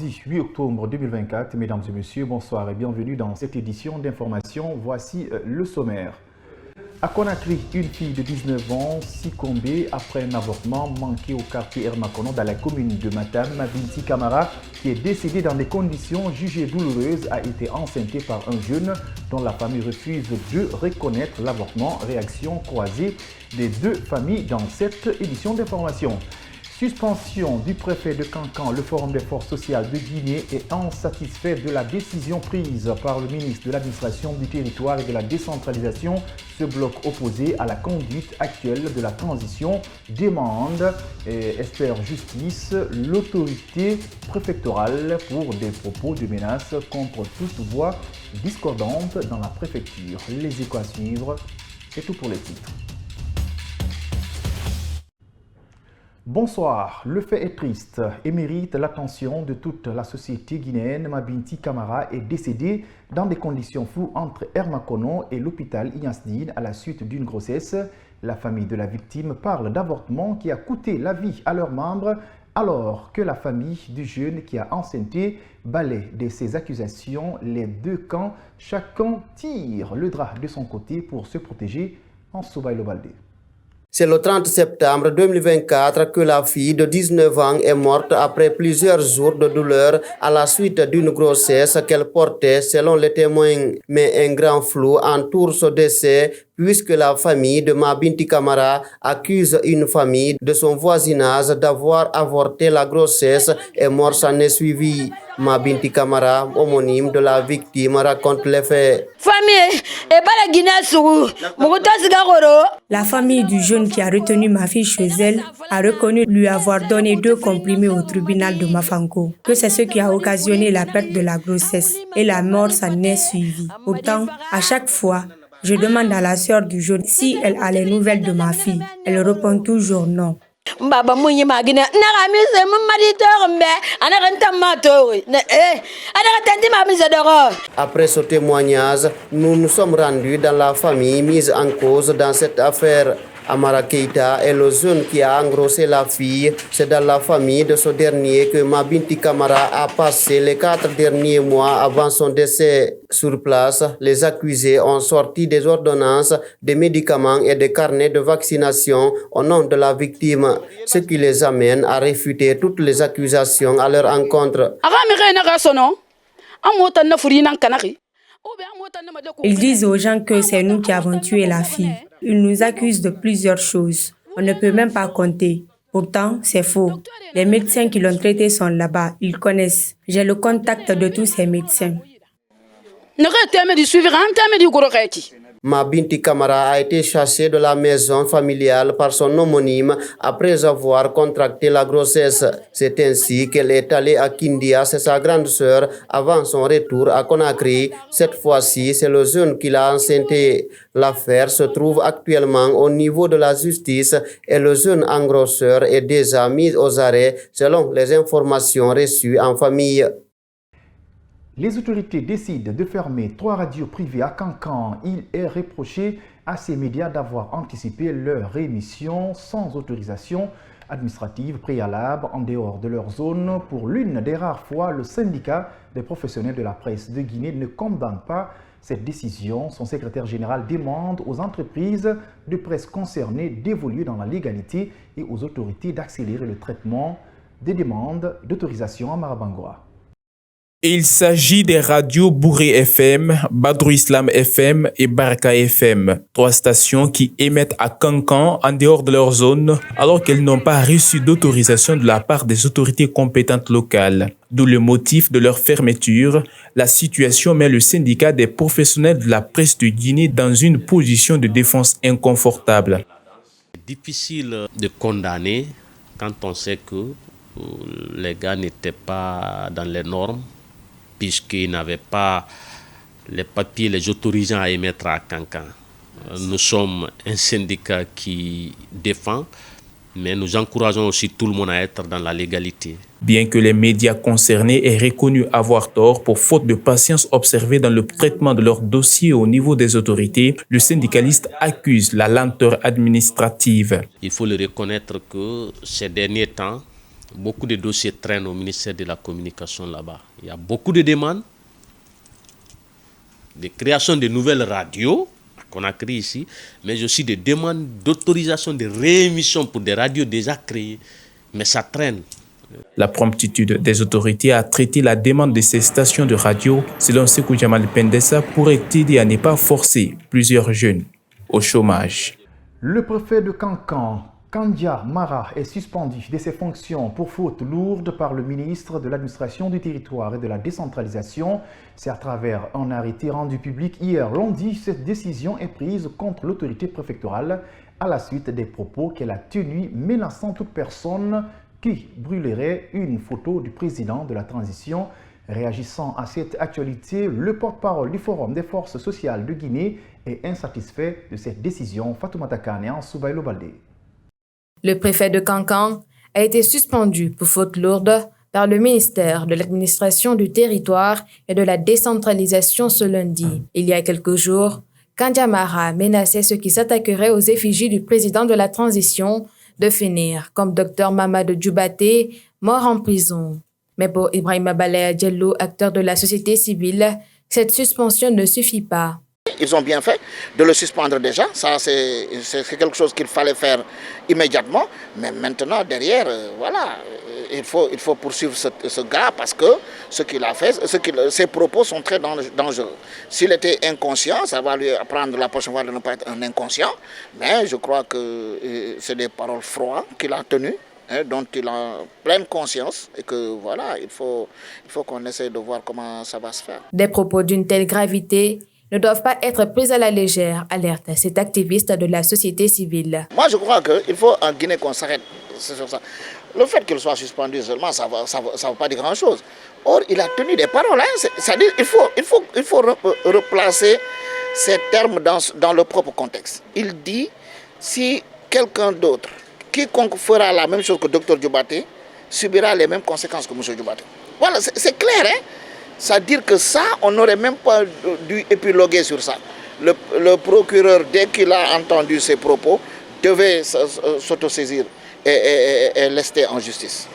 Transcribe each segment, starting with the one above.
mardi 8 octobre 2024. Mesdames et messieurs, bonsoir et bienvenue dans cette édition d'information. Voici le sommaire. À Conakry, une fille de 19 ans succombée après un avortement manqué au quartier Hermakono dans la commune de Matam. Mabinti Camara, qui est décédée dans des conditions jugées douloureuses, a été enceintée par un jeune dont la famille refuse de reconnaître l'avortement. Réaction croisée des deux familles dans cette édition d'information. Suspension du préfet de Kankan. Le Forum des forces sociales de Guinée est insatisfait de la décision prise par le ministre de l'administration du territoire et de la décentralisation. Ce bloc opposé à la conduite actuelle de la transition demande et espère justice l'autorité préfectorale pour des propos de menace contre toute voix discordante dans la préfecture. Les échos à suivre, c'est tout pour les titres. Bonsoir, le fait est triste et mérite l'attention de toute la société guinéenne. Mabinti Camara est décédée dans des conditions floues entre Hermakono et l'hôpital Ignasdine à la suite d'une grossesse. La famille de la victime parle d'avortement qui a coûté la vie à leurs membres, alors que la famille du jeune qui a enceinté balaie de ces accusations. Les deux camps, chacun tire le drap de son côté pour se protéger. En Soubaïlo Baldé. C'est le 30 septembre 2024 que la fille de 19 ans est morte après plusieurs jours de douleur à la suite d'une grossesse qu'elle portait selon les témoins. Mais un grand flou entoure ce décès puisque la famille de Mabinti Camara accuse une famille de son voisinage d'avoir avorté la grossesse et mort s'en est suivie. Mabinti Camara, homonyme de la victime, raconte les faits. La famille du jeune qui a retenu ma fille chez elle a reconnu lui avoir donné 2 comprimés au tribunal de Mafanko, que c'est ce qui a occasionné la perte de la grossesse et la mort s'en est suivie. Pourtant, à chaque fois, je demande à la sœur du jeune si elle a les nouvelles de ma fille. Elle répond toujours non. Après ce témoignage, nous nous sommes rendus dans la famille mise en cause dans cette affaire. Amara Keita est le jeune qui a engrossé la fille. C'est dans la famille de ce dernier que Mabinti Camara a passé les 4 derniers mois avant son décès. Sur place, les accusés ont sorti des ordonnances, des médicaments et des carnets de vaccination au nom de la victime, ce qui les amène à réfuter toutes les accusations à leur encontre. Ils disent aux gens que c'est nous qui avons tué la fille. Ils nous accusent de plusieurs choses. On ne peut même pas compter. Pourtant, c'est faux. Les médecins qui l'ont traité sont là-bas. Ils connaissent. J'ai le contact de tous ces médecins. Mabinti Camara a été chassée de la maison familiale par son homonyme après avoir contracté la grossesse. C'est ainsi qu'elle est allée à Kindia, c'est sa grande sœur, avant son retour à Conakry. Cette fois-ci, c'est le jeune qui l'a enceinté. L'affaire se trouve actuellement au niveau de la justice et le jeune engrosseur est déjà mis aux arrêts selon les informations reçues en famille. Les autorités décident de fermer 3 radios privées à Kankan. Il est reproché à ces médias d'avoir anticipé leur réémission sans autorisation administrative préalable en dehors de leur zone. Pour l'une des rares fois, le syndicat des professionnels de la presse de Guinée ne condamne pas cette décision. Son secrétaire général demande aux entreprises de presse concernées d'évoluer dans la légalité et aux autorités d'accélérer le traitement des demandes d'autorisation à Marabangoa. Il s'agit des radios Bouré FM, Badrou Islam FM et Baraka FM, 3 stations qui émettent à Kankan en dehors de leur zone alors qu'elles n'ont pas reçu d'autorisation de la part des autorités compétentes locales. D'où le motif de leur fermeture. La situation met le syndicat des professionnels de la presse de Guinée dans une position de défense inconfortable. C'est difficile de condamner quand on sait que les gars n'étaient pas dans les normes, puisqu'ils n'avaient pas les papiers les autorisant à émettre à Kankan. Nous sommes un syndicat qui défend, mais nous encourageons aussi tout le monde à être dans la légalité. Bien que les médias concernés aient reconnu avoir tort pour faute de patience observée dans le traitement de leur dossier au niveau des autorités, le syndicaliste accuse la lenteur administrative. Il faut le reconnaître que ces derniers temps, Beaucoup de dossiers traînent au ministère de la Communication là-bas. Il y a beaucoup de demandes de création de nouvelles radios qu'on a créées ici, mais aussi des demandes d'autorisation de réémission pour des radios déjà créées. Mais ça traîne. La promptitude des autorités à traiter la demande de ces stations de radio, selon Sekou Jamal Pendessa, pourrait aider à ne pas forcer plusieurs jeunes au chômage. Le préfet de Kankan, Kandia Mara, est suspendu de ses fonctions pour faute lourde par le ministre de l'Administration du Territoire et de la Décentralisation. C'est à travers un arrêté rendu public hier lundi. Cette décision est prise contre l'autorité préfectorale à la suite des propos qu'elle a tenus menaçant toute personne qui brûlerait une photo du président de la transition. Réagissant à cette actualité, le porte-parole du Forum des forces sociales de Guinée est insatisfait de cette décision. Fatoumata Kane en Soubaïlo Baldé. Le préfet de Kankan a été suspendu pour faute lourde par le ministère de l'Administration du Territoire et de la Décentralisation ce lundi. Il y a quelques jours, Kandia Mara menaçait ceux qui s'attaqueraient aux effigies du président de la transition de finir comme Dr Mamadou Djoubaté, mort en prison. Mais pour Ibrahima Balaya Diallo, acteur de la société civile, cette suspension ne suffit pas. Ils ont bien fait de le suspendre déjà, ça c'est quelque chose qu'il fallait faire immédiatement, mais maintenant derrière, voilà, il faut poursuivre ce gars parce que ce qu'il a fait, ses propos sont très dangereux. S'il était inconscient, ça va lui apprendre la prochaine fois de ne pas être un inconscient, mais je crois que c'est des paroles froides qu'il a tenues, dont il a pleine conscience et que voilà, il faut qu'on essaie de voir comment ça va se faire. Des propos d'une telle gravité ne doivent pas être pris à la légère, alerte cet activiste de la société civile. Moi, je crois qu'il faut en Guinée qu'on s'arrête sur ça. Le fait qu'il soit suspendu seulement, ça va pas dire grand-chose. Or, il a tenu des paroles. C'est-à-dire qu'il faut replacer ces termes dans le propre contexte. Il dit, si quelqu'un d'autre, quiconque fera la même chose que Dr Djoubaté, subira les mêmes conséquences que M. Djoubaté. Voilà, c'est clair, hein? C'est-à-dire que ça, on n'aurait même pas dû épiloguer sur ça. Le procureur, dès qu'il a entendu ces propos, devait s'autosaisir et lester en justice.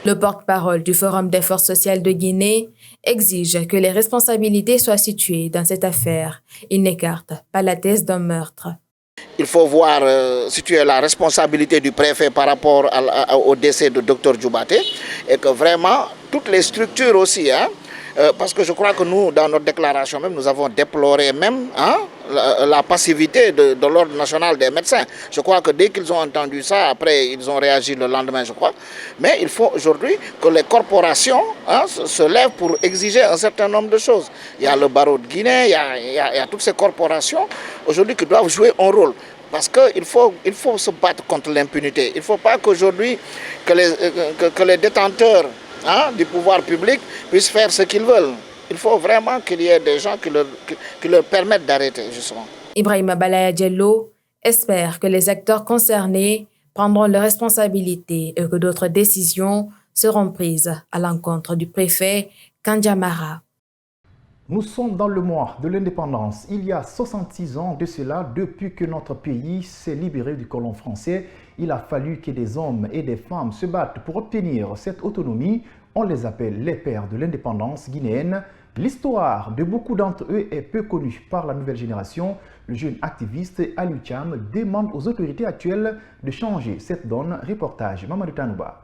Le porte-parole du Forum des forces sociales de Guinée exige que les responsabilités soient situées dans cette affaire. Il n'écarte pas la thèse d'un meurtre. Il faut voir situer la responsabilité du préfet par rapport au décès de Dr Djoubaté et que vraiment, toutes les structures aussi, parce que je crois que nous, dans notre déclaration même, nous avons déploré même la passivité de l'Ordre national des médecins. Je crois que dès qu'ils ont entendu ça, après ils ont réagi le lendemain, je crois. Mais il faut aujourd'hui que les corporations se lèvent pour exiger un certain nombre de choses. Il y a le barreau de Guinée, il y a toutes ces corporations aujourd'hui qui doivent jouer un rôle. Parce qu'il faut se battre contre l'impunité. Il ne faut pas qu'aujourd'hui, que les détenteurs du pouvoir public puissent faire ce qu'ils veulent. Il faut vraiment qu'il y ait des gens qui leur permettent d'arrêter, justement. Ibrahima Balaya Diallo espère que les acteurs concernés prendront leurs responsabilités et que d'autres décisions seront prises à l'encontre du préfet Kandia Mara. Nous sommes dans le mois de l'indépendance. Il y a 66 ans de cela, depuis que notre pays s'est libéré du colon français, il a fallu que des hommes et des femmes se battent pour obtenir cette autonomie. On les appelle les pères de l'indépendance guinéenne. L'histoire de beaucoup d'entre eux est peu connue par la nouvelle génération. Le jeune activiste Aliou Thiam demande aux autorités actuelles de changer cette donne. Reportage Mamadou Tanouba.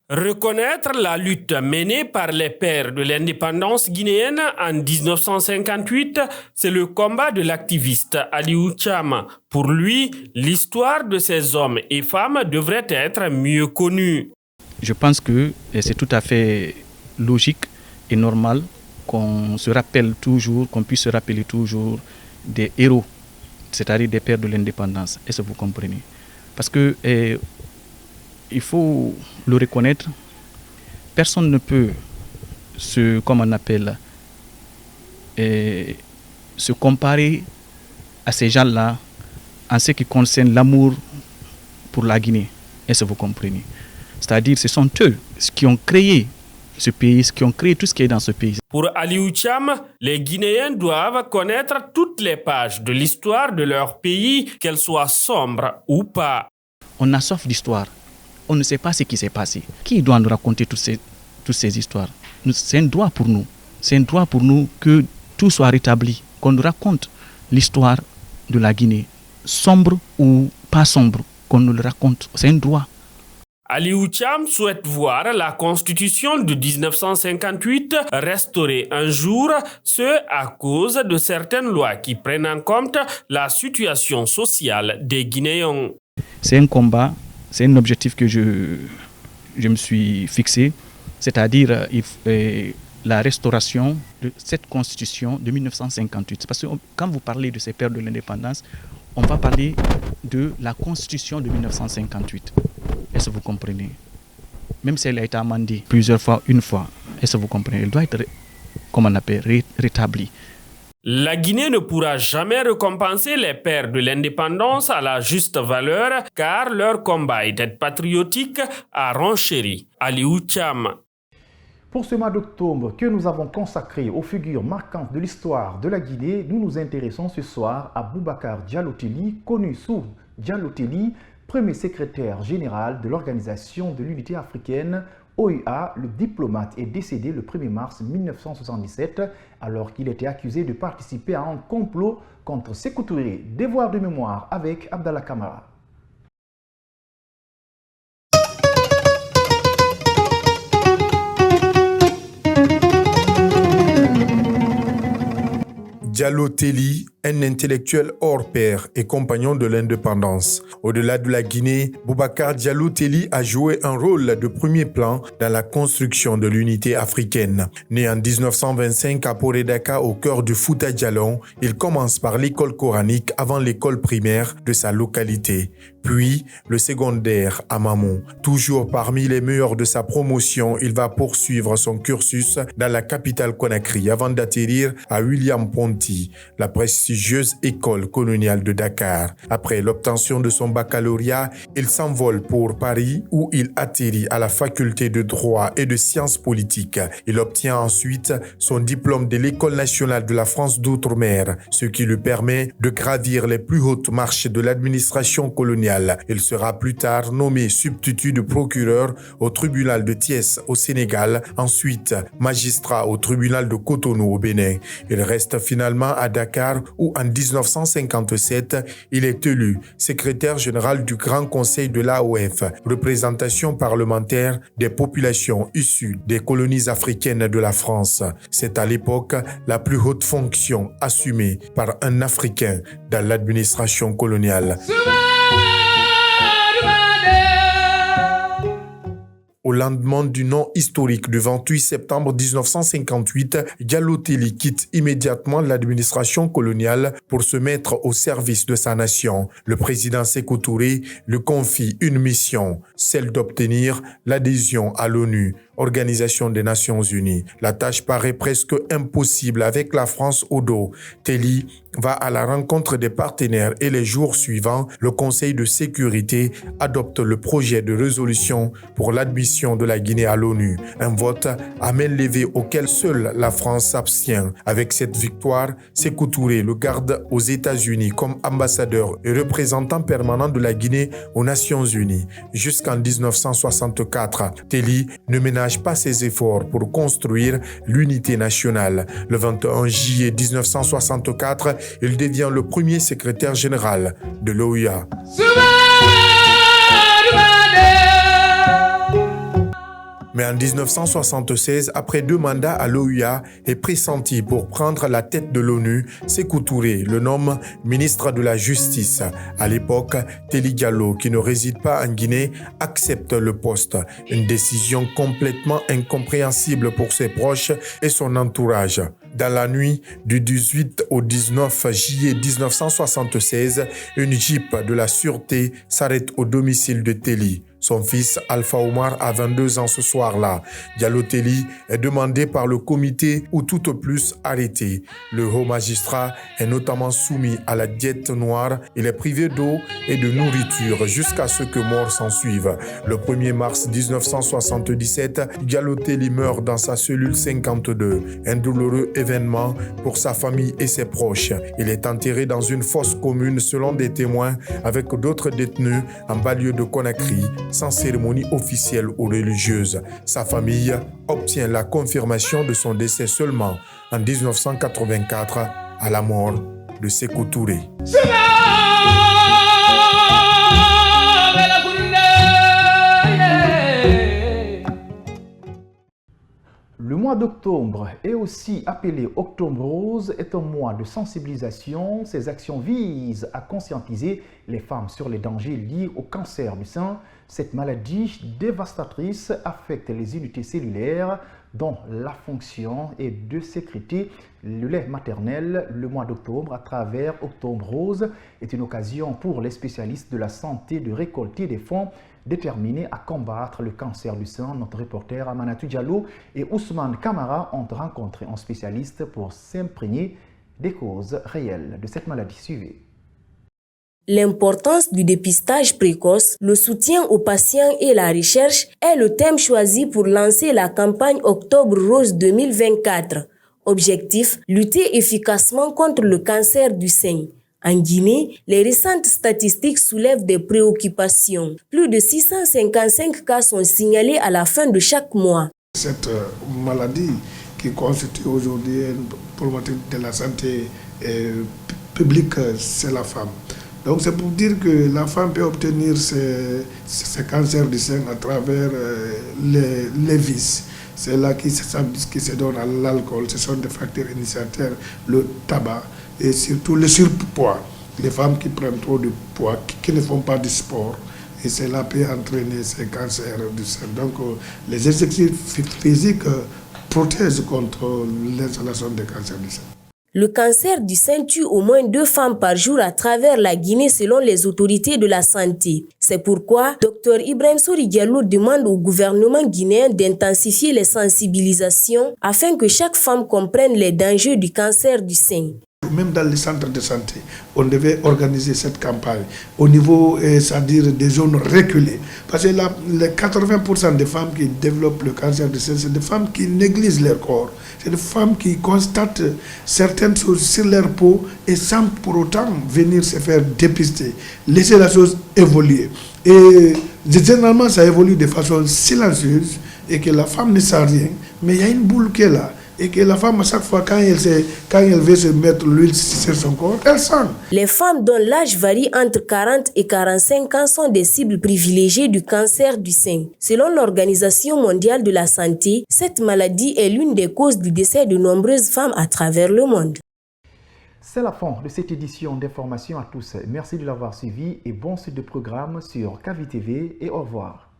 Reconnaître la lutte menée par les pères de l'indépendance guinéenne en 1958, c'est le combat de l'activiste Aliou Thiam. Pour lui, l'histoire de ces hommes et femmes devrait être mieux connue. Je pense que c'est tout à fait logique et normal qu'on se rappelle toujours, qu'on puisse se rappeler toujours des héros, c'est-à-dire des pères de l'indépendance. Est-ce que vous comprenez? Parce que il faut le reconnaître, personne ne peut se comparer à ces gens-là en ce qui concerne l'amour pour la Guinée. Est-ce que vous comprenez? C'est-à-dire ce sont eux qui ont créé ce pays, qui ont créé tout ce qui est dans ce pays. Pour Aliou Thiam, les Guinéens doivent connaître toutes les pages de l'histoire de leur pays, qu'elles soient sombres ou pas. On a soif d'histoire. on ne sait pas ce qui s'est passé. Qui doit nous raconter toutes ces histoires? C'est un droit pour nous. C'est un droit pour nous que tout soit rétabli, qu'on nous raconte l'histoire de la Guinée, sombre ou pas sombre, qu'on nous le raconte. C'est un droit. Aliou Thiam souhaite voir la constitution de 1958 restaurée un jour, ce à cause de certaines lois qui prennent en compte la situation sociale des Guinéens. C'est un combat, c'est un objectif que je me suis fixé, c'est-à-dire la restauration de cette constitution de 1958. Parce que quand vous parlez de ces pères de l'indépendance, on va parler de la constitution de 1958. Est-ce que vous comprenez? Même si elle a été amendée plusieurs fois, une fois, est-ce que vous comprenez? Elle doit être, comme on appelle, rétablie. La Guinée ne pourra jamais récompenser les pères de l'indépendance à la juste valeur car leur combat était patriotique a renchéri Aliou Thiam. Pour ce mois d'octobre que nous avons consacré aux figures marquantes de l'histoire de la Guinée, nous nous intéressons ce soir à Boubacar Diallo Telli, connu sous Diallo Telli, premier secrétaire général de l'Organisation de l'Unité africaine, OUA. Le diplomate est décédé le 1er mars 1977 alors qu'il était accusé de participer à un complot contre Sékou Touré. Devoir de mémoire avec Abdallah Kamara. Diallo Telli, un intellectuel hors pair et compagnon de l'indépendance. Au-delà de la Guinée, Boubacar Diallo Telli a joué un rôle de premier plan dans la construction de l'unité africaine. Né en 1925 à Poredaka, au cœur du Fouta Djallon, il commence par l'école coranique avant l'école primaire de sa localité, puis le secondaire à Mamon. Toujours parmi les meilleurs de sa promotion, il va poursuivre son cursus dans la capitale Conakry avant d'atterrir à William Ponty, la prestigieuse école coloniale de Dakar. Après l'obtention de son baccalauréat, il s'envole pour Paris où il atterrit à la faculté de droit et de sciences politiques. Il obtient ensuite son diplôme de l'École nationale de la France d'outre-mer, ce qui lui permet de gravir les plus hautes marches de l'administration coloniale. Il sera plus tard nommé substitut de procureur au tribunal de Thiès au Sénégal, ensuite magistrat au tribunal de Cotonou au Bénin. Il reste finalement à Dakar où en 1957, il est élu secrétaire général du Grand Conseil de l'AOF, représentation parlementaire des populations issues des colonies africaines de la France. C'est à l'époque la plus haute fonction assumée par un Africain dans l'administration coloniale. Au lendemain du nom historique du 28 septembre 1958, Diallo Telli quitte immédiatement l'administration coloniale pour se mettre au service de sa nation. Le président Sékou Touré lui confie une mission, celle d'obtenir l'adhésion à l'ONU, Organisation des Nations Unies. La tâche paraît presque impossible avec la France au dos. Telli va à la rencontre des partenaires et les jours suivants, le Conseil de sécurité adopte le projet de résolution pour l'admission de la Guinée à l'ONU. Un vote à main levée auquel seule la France s'abstient. Avec cette victoire, Sékou Touré le garde aux États-Unis comme ambassadeur et représentant permanent de la Guinée aux Nations Unies. Jusqu'en 1964, Telli ne ménage pas ses efforts pour construire l'unité nationale. Le 21 juillet 1964, il devient le premier secrétaire général de l'OUA. Mais en 1976, après 2 mandats à l'OUA et pressenti pour prendre la tête de l'ONU, Sékou Touré le nomme ministre de la Justice. À l'époque, Telli Diallo, qui ne réside pas en Guinée, accepte le poste. Une décision complètement incompréhensible pour ses proches et son entourage. Dans la nuit du 18 au 19 juillet 1976, une Jeep de la sûreté s'arrête au domicile de Telli. Son fils Alpha Omar a 22 ans ce soir-là. Diallo Telli est demandé par le comité ou tout au plus arrêté. Le haut magistrat est notamment soumis à la diète noire. Il est privé d'eau et de nourriture jusqu'à ce que mort s'ensuive. Le 1er mars 1977, Diallo Telli meurt dans sa cellule 52. Un douloureux événement pour sa famille et ses proches. Il est enterré dans une fosse commune selon des témoins avec d'autres détenus en banlieue de Conakry. sans cérémonie officielle ou religieuse. Sa famille obtient la confirmation de son décès seulement en 1984 à la mort de Sékou Touré. Le mois d'octobre, est aussi appelé Octobre Rose, est un mois de sensibilisation. Ces actions visent à conscientiser les femmes sur les dangers liés au cancer du sein. Cette maladie dévastatrice affecte les unités cellulaires dont la fonction est de sécréter le lait maternel. Le mois d'octobre, à travers Octobre Rose, est une occasion pour les spécialistes de la santé de récolter des fonds déterminés à combattre le cancer du sein. Notre reporter Amanatou Diallo et Ousmane Kamara ont rencontré un spécialiste pour s'imprégner des causes réelles de cette maladie. Suivez. L'importance du dépistage précoce, le soutien aux patients et la recherche est le thème choisi pour lancer la campagne Octobre Rose 2024. Objectif, lutter efficacement contre le cancer du sein. En Guinée, les récentes statistiques soulèvent des préoccupations. Plus de 655 cas sont signalés à la fin de chaque mois. Cette maladie qui constitue aujourd'hui une problématique de la santé publique, c'est la femme. Donc c'est pour dire que la femme peut obtenir ce cancer du sein à travers les vices. C'est là qui se donne à l'alcool, ce sont des facteurs initiateurs, le tabac et surtout le surpoids. Les femmes qui prennent trop de poids, qui ne font pas de sport, et cela peut entraîner ces cancers du sein. Donc les exercices physiques protègent contre l'installation des cancers du sein. Le cancer du sein tue au moins 2 femmes par jour à travers la Guinée selon les autorités de la santé. C'est pourquoi Dr Ibrahim Sori Diallo demande au gouvernement guinéen d'intensifier les sensibilisations afin que chaque femme comprenne les dangers du cancer du sein. Même dans les centres de santé, on devait organiser cette campagne au niveau, c'est-à-dire des zones reculées. Parce que les 80% des femmes qui développent le cancer du sein, c'est des femmes qui négligent leur corps. C'est des femmes qui constatent certaines choses sur leur peau et sans pour autant venir se faire dépister. Laisser la chose évoluer. Et généralement, ça évolue de façon silencieuse et que la femme ne sent rien, mais il y a une boule qui est là. Et que la femme, à chaque fois, quand elle veut se mettre l'huile sur son corps, elle sent. Les femmes dont l'âge varie entre 40 et 45 ans sont des cibles privilégiées du cancer du sein. Selon l'Organisation mondiale de la santé, cette maladie est l'une des causes du décès de nombreuses femmes à travers le monde. C'est la fin de cette édition d'information à tous. Merci de l'avoir suivi et bon suite de programme sur KVTV et au revoir.